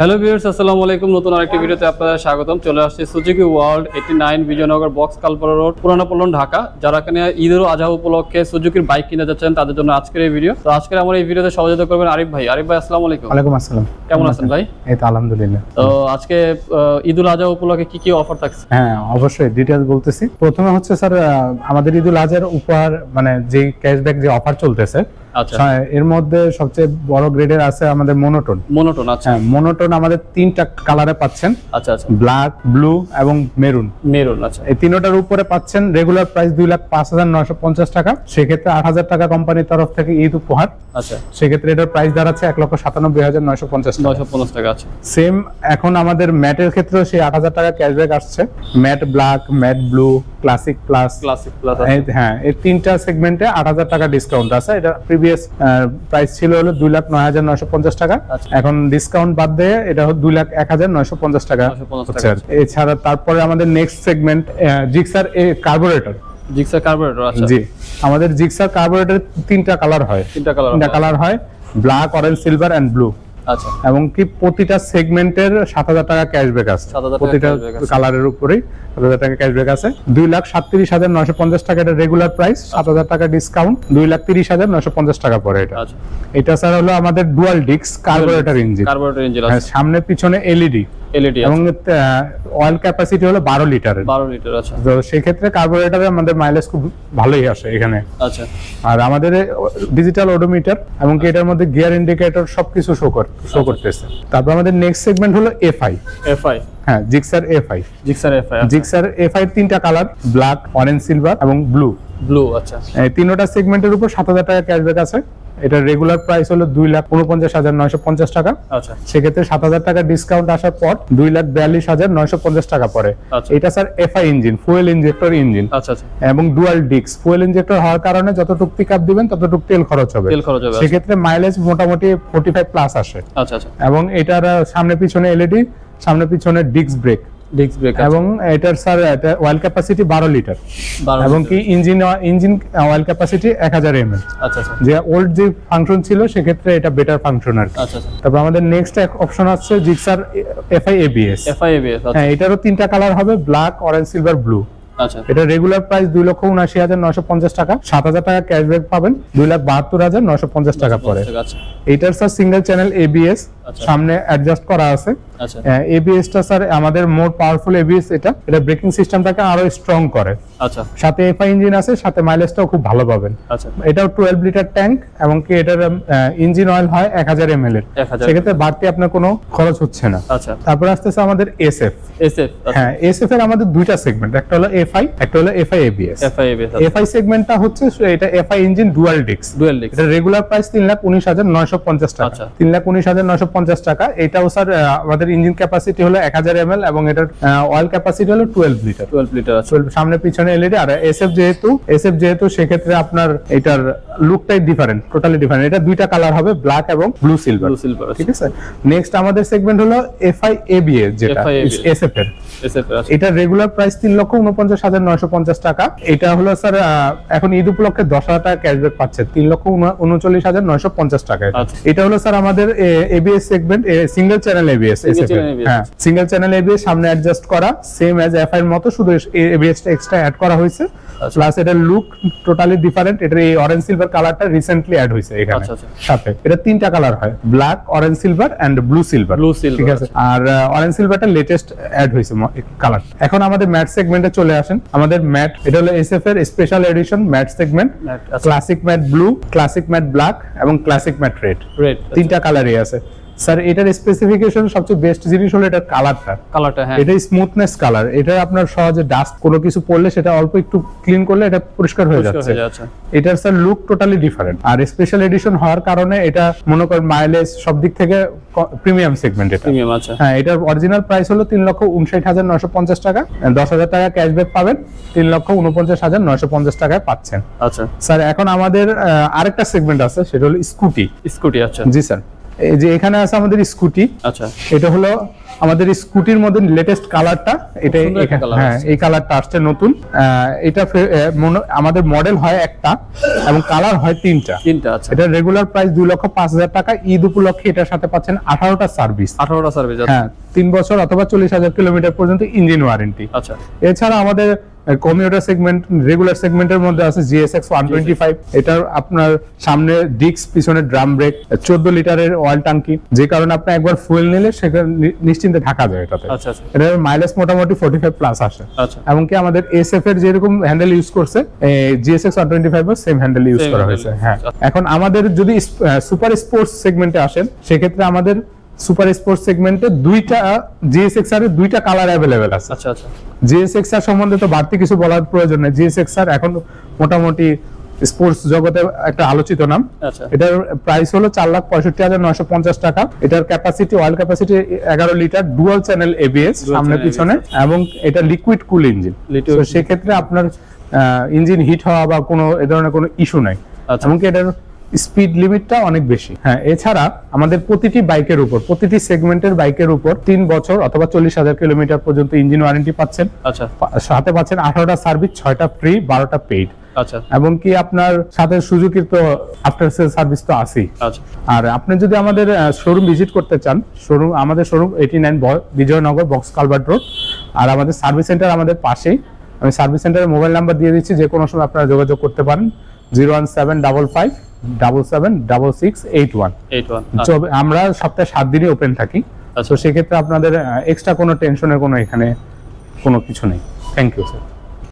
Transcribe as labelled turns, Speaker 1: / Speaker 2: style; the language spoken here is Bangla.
Speaker 1: হ্যালো ভিউয়ার্স, আসসালামু আলাইকুম। নতুন আরেকটি ভিডিওতে আপনাদের স্বাগতম। চলে আসছে Suzuki world 89 Bijoynagar box culvert road, Purana Paltan, Dhaka. যারা এখানে ঈদের আজহা উপলক্ষে সুজুকির বাইক কিনতে যাচ্ছেন তাদের জন্য আজকের এই ভিডিও। তো আজকে আমার এই ভিডিওতে সহযোগিতা করবেন আরিফ ভাই। আরিফ ভাই, আসসালামু আলাইকুম।
Speaker 2: ওয়ালাইকুম আসসালাম।
Speaker 1: কেমন আছেন ভাই?
Speaker 2: এই তো আলহামদুলিল্লাহ।
Speaker 1: তো আজকে ঈদুল আজহা উপলক্ষে কি কি অফার থাকছে?
Speaker 2: হ্যাঁ, অবশ্যই ডিটেইলস বলতেছি। প্রথমে হচ্ছে স্যার, আমাদের ঈদুল আজহার উপহার মানে যে ক্যাশব্যাক যে অফার চলতেছে,
Speaker 1: আচ্ছা,
Speaker 2: এর মধ্যে সবচেয়ে বড় গ্রেডের আছে আমাদের মনোটোন।
Speaker 1: আচ্ছা।
Speaker 2: হ্যাঁ, মনোটোন আমাদের তিনটা কালারে পাচ্ছেন।
Speaker 1: আচ্ছা আচ্ছা,
Speaker 2: ব্ল্যাক, ব্লু এবং মেরুন।
Speaker 1: আচ্ছা।
Speaker 2: এই তিনটার উপরে পাচ্ছেন রেগুলার প্রাইস 2,05,950 টাকা। সেক্ষেত্রে 8,000 টাকা কোম্পানির তরফ থেকে ঈদ উপহার।
Speaker 1: আচ্ছা,
Speaker 2: সেক্ষেত্রে এটার প্রাইস দাঁড়াচ্ছে 1,97,950 টাকা।
Speaker 1: আছে।
Speaker 2: সেম এখন আমাদের ম্যাটের ক্ষেত্রেও সেই 8,000 টাকা ক্যাশব্যাক আসছে। Matte black, mat blue, classic plus. হ্যাঁ, এই তিনটা সেগমেন্টে 8,000 টাকা ডিসকাউন্ট আছে। এটা প্রিভিয়াস প্রাইস ছিল হলো 2,09,950 টাকা। এখন ডিসকাউন্ট বাদ দিয়ে এটা হলো 2,01,950 টাকা হচ্ছে। এছাড়া তারপরে আমাদের নেক্সট সেগমেন্ট জিক্সার কার্বোরেটর।
Speaker 1: আচ্ছা।
Speaker 2: জি, আমাদের জিক্সার কার্বোরেটর তিনটা কালার হয়। Black, orange, silver and blue.
Speaker 1: আচ্ছা।
Speaker 2: এবং কি প্রতিটা সেগমেন্টের 7,000 টাকা ক্যাশব্যাক আছে। প্রতিটা কালারের উপরেই 7,000 টাকা ক্যাশব্যাক আছে। 2,37,950 টাকা এটা রেগুলার প্রাইস। 7,000 টাকা ডিসকাউন্ট, 2,30,950 টাকা পড়ে এটা। এটা স্যার হলো আমাদের ডুয়াল ডিস্ক কার্বোরেটর ইঞ্জিন। সামনে পিছনে এলইডি এবং অয়েল ক্যাপাসিটি হলো 12 লিটারের।
Speaker 1: আচ্ছা।
Speaker 2: তো সেই ক্ষেত্রে কার্বোরেটরে আমাদের মাইলেজ খুব ভালোই আসে এখানে।
Speaker 1: আচ্ছা।
Speaker 2: আর আমাদের ডিজিটাল ওডোমিটার এবং কি এটার মধ্যে গিয়ার ইন্ডিকেটর সবকিছু শো করতেছে। তারপর আমাদের নেক্সট সেগমেন্ট হলো এফআই। হ্যাঁ, জিক্সার এফআই। জিক্সার এফআই তিনটা কালার, ব্ল্যাক, অরেঞ্জ, সিলভার এবং ব্লু।
Speaker 1: আচ্ছা।
Speaker 2: এই তিনটা সেগমেন্টের উপর 7,000 টাকা ক্যাশব্যাক আছে। এটা রেগুলার প্রাইস হলো 2,49,950 টাকা।
Speaker 1: আচ্ছা।
Speaker 2: সেক্ষেত্রে 7,000 টাকা ডিসকাউন্ট আসার পর 2,42,950 টাকা পড়ে। এটা sir FI engine, fuel injector engine.
Speaker 1: আচ্ছা।
Speaker 2: এবং ডুয়াল ডিস্ক। ফুয়েল ইনজেক্টর হওয়ার কারণে যতটুকু পিকআপ দিবেন ততটুকু তেল খরচ হবে। সেক্ষেত্রে মাইলেজ মোটামুটি 45 প্লাস আসে।
Speaker 1: আচ্ছা।
Speaker 2: এবং এটার সামনে পিছনে এলইডি, সামনে পিছনে ডিস্ক ব্রেক। এবং এটার স্যার অয়েল ক্যাপাসিটি 12 লিটার এবং কি ইঞ্জিন অয়েল ক্যাপাসিটি 1000 ml।
Speaker 1: আচ্ছা।
Speaker 2: যে ওল্ড যে ফাংশন ছিল সেক্ষেত্রে এটা বেটার ফাংশন আর কি।
Speaker 1: আচ্ছা।
Speaker 2: তারপর আমাদের নেক্সট অপশন আছে জিক্সার এফআই এবিএস। হ্যাঁ, এটারও তিনটা কালার হবে, ব্ল্যাক, অরেঞ্জ, সিলভার, ব্লু।
Speaker 1: আচ্ছা।
Speaker 2: এটা রেগুলার প্রাইস 2,79,950 টাকা। 7,000 টাকা ক্যাশব্যাক পাবেন, 2,72,950 টাকা পড়ে। এটার স্যার সিঙ্গেল চ্যানেল এবিএস, সামনে অ্যাডজাস্ট করা আছে। এবিএস টা স্যার আমাদের মোর পাওয়ারফুল এবিএস। এটা ব্রেকিং সিস্টেমটাকে আরো স্ট্রং করে।
Speaker 1: আচ্ছা।
Speaker 2: সাথে এফআই ইঞ্জিন আছে, সাথে মাইলেজটাও খুব ভালো পাবেন।
Speaker 1: আচ্ছা।
Speaker 2: এটাও 12 লিটার ট্যাঙ্ক এবং কি এটার ইঞ্জিন অয়েল হয় 1000 ml এর। সেক্ষেত্রে বাড়তি আপনার কোনো খরচ হচ্ছে না।
Speaker 1: আচ্ছা।
Speaker 2: তারপর আসতেছে আমাদের এসএফ। হ্যাঁ, এসএফ এর আমাদের দুইটা সেগমেন্ট, একটা হলো এফআই, একটা হলো এফআই এবিএস। এফআই সেগমেন্টটা হচ্ছে এটা এফআই ইঞ্জিন ডুয়াল ডিস্ক। এটা রেগুলার প্রাইস 3,19,950 টাকা। 3,19,950 টাকা। এটাও স্যার আমাদের ইঞ্জিন ক্যাপাসিটি হলো 1000 ml এবং এটার অয়েল ক্যাপাসিটি হলো 12 লিটার। সামনে পিছনে এলইডি। আর এসএফ যেহেতু সেক্ষেত্রে আপনার এটার লুকটাই ডিফারেন্ট, টোটালি ডিফারেন্ট। এটা দুইটা কালার হবে, ব্ল্যাক এবং ব্লু সিলভার। ঠিক আছে। নেক্সট আমাদের সেগমেন্ট হলো এফআই এবিএস, যেটা এসএফ এর। এটা রেগুলার প্রাইস 3,49,950 টাকা। এটা হলো স্যার এখন ঈদ উপলক্ষে 10,000 টাকা ক্যাশব্যাক পাচ্ছে, 3,39,950 টাকায়। এটা হলো স্যার আমাদের ABS segment, single channel ABS. হ্যাঁ, সিঙ্গেল চ্যানেল এবিএস, সামনে অ্যাডজাস্ট করা, সেম অ্যাজ এফআই এর মতো, শুধু এবিএসটা এক্সট্রা অ্যাড করা হয়েছে। প্লাস এটার লুক টোটালি ডিফারেন্ট। এটার এই অরেঞ্জ সিলভার কালারটা রিসেন্টলি অ্যাড হয়েছে এখানে সাথে। এটা তিনটা কালার হয়, black, orange silver and blue silver. ঠিক আছে। আর অরেঞ্জ সিলভারটা লেটেস্ট অ্যাড হয়েছে কালার। এখন আমাদের ম্যাট সেগমেন্টে চলে আসেন। আমাদের ম্যাট, এটা হলো এসএফ এর special edition matte segment. Classic matte blue, classic matte black এবং ক্লাসিক ম্যাট রেড। তিনটা কালারই আছে স্যার। এটার স্পেসিফিকেশন সবচেয়ে বেস্ট জিনিস হলো এটার কালারটা। হ্যাঁ, এটা স্মুথনেস কালার। এটা আপনার সহজে ডাস্ট কোনো কিছু পড়লে সেটা অল্প একটু ক্লিন করলে এটা পরিষ্কার হয়ে যাচ্ছে। এটার স্যার লুক টোটালি ডিফারেন্ট। আর স্পেশাল এডিশন হওয়ার কারণে এটা মনে করেন মাইলেজ সব দিক থেকে প্রিমিয়াম সেগমেন্ট এটা। হ্যাঁ, এটার অরিজিনাল প্রাইস হলো 3,59,950 টাকা। 10,000 টাকা ক্যাশব্যাক পাবেন, 3,49,950 টাকায় পাচ্ছেন।
Speaker 1: আচ্ছা।
Speaker 2: স্যার এখন আমাদের আরেকটা সেগমেন্ট আছে, সেটা হলো স্কুটি।
Speaker 1: আচ্ছা।
Speaker 2: জি স্যার। এই যে এখানে আছে আমাদের স্কুটি।
Speaker 1: আচ্ছা,
Speaker 2: এটা হলো আমাদের স্কুটির মধ্যে লেটেস্ট কালারটা, এটা হ্যাঁ এই কালারটা আসছে নতুন। এটা আমাদের মডেল হয় একটা এবং কালার হয় তিনটা।
Speaker 1: আচ্ছা,
Speaker 2: এটা রেগুলার প্রাইস 2,05,000 টাকা। ঈদ উপলক্ষে এটার সাথে পাচ্ছেন 18টা সার্ভিস। হ্যাঁ, 3 বছর অথবা 40,000 কিলোমিটার পর্যন্ত ইঞ্জিন ওয়ারেন্টি।
Speaker 1: আচ্ছা,
Speaker 2: এছাড়া আমাদের কমিউটার সেগমেন্ট, রেগুলার সেগমেন্টের মধ্যে আছে GSX 125। এটার আপনার সামনে ডিস্ক, পিছনে ড্রাম ব্রেক, 14 লিটারের অয়েল ট্যাঙ্কি, যে কারণে আপনি একবার ফুয়েল নিলে সেখানে নিশ্চিন্তে ঢাকা যায় এটাতে।
Speaker 1: আচ্ছা,
Speaker 2: এটার মাইলেজ মোটামুটি 45 প্লাস আসে।
Speaker 1: আচ্ছা,
Speaker 2: এমনকি আমাদের SF এর যেরকম হ্যান্ডেল ইউজ করছে, GSX 125 এর সেম হ্যান্ডেল ইউজ করা হয়েছে। হ্যাঁ, এখন আমাদের যদি সুপার স্পোর্টস সেগমেন্টে আসেন, সেক্ষেত্রে আমাদের সুপার স্পোর্টস সেগমেন্টে দুইটা GSX-R এর দুইটা কালার अवेलेबल আছে।
Speaker 1: আচ্ছা, আচ্ছা,
Speaker 2: GSX-R সম্বন্ধে তো বাড়তি কিছু বলার প্রয়োজন নেই। GSX-R এখন মোটামুটি স্পোর্টস জগতে একটা আলোচিত নাম।
Speaker 1: আচ্ছা,
Speaker 2: এটার প্রাইস হলো 4,65,950 টাকা। এটার capacity, oil capacity 11 litre, dual channel ABS সামনে পিছনে, এবং এটা লিকুইড কুল ইঞ্জিন। তো সেক্ষেত্রে আপনার ইঞ্জিন হিট হওয়া বা কোনো এ ধরনের কোনো ইস্যু নাই। এমনকি এটার স্পিড লিমিটটা অনেক বেশি। হ্যাঁ, এছাড়া আমাদের প্রতিটি বাইকের উপর, প্রতিটি সেগমেন্টের বাইকের উপর 3 বছর অথবা 40,000 কিলোমিটার পর্যন্ত ইঞ্জিন ওয়ারেন্টি পাচ্ছেন।
Speaker 1: আচ্ছা,
Speaker 2: সাথে পাচ্ছেন 18টা সার্ভিস, 6টা ফ্রি, 12টা পেইড।
Speaker 1: আচ্ছা,
Speaker 2: এবং কি আপনার সাথে সুজুকির তো আফটার সেল সার্ভিস তো আছেই।
Speaker 1: আচ্ছা,
Speaker 2: আর আপনি যদি আমাদের শোরুম ভিজিট করতে চান, আমাদের showroom 89 Bijoynagar, box culvert road. আর আমাদের সার্ভিস সেন্টার আমাদের পাশেই। আমি সার্ভিস সেন্টারের মোবাইল নাম্বার দিয়ে দিচ্ছি, যে কোনো সময় আপনারা যোগাযোগ করতে পারেন। 01755776681। আমরা সপ্তাহে 7 দিনই ওপেন থাকি। তো সেক্ষেত্রে আপনাদের এক্সট্রা কোনো টেনশনের কোনো এখানে কোনো কিছু নেই। Thank you sir.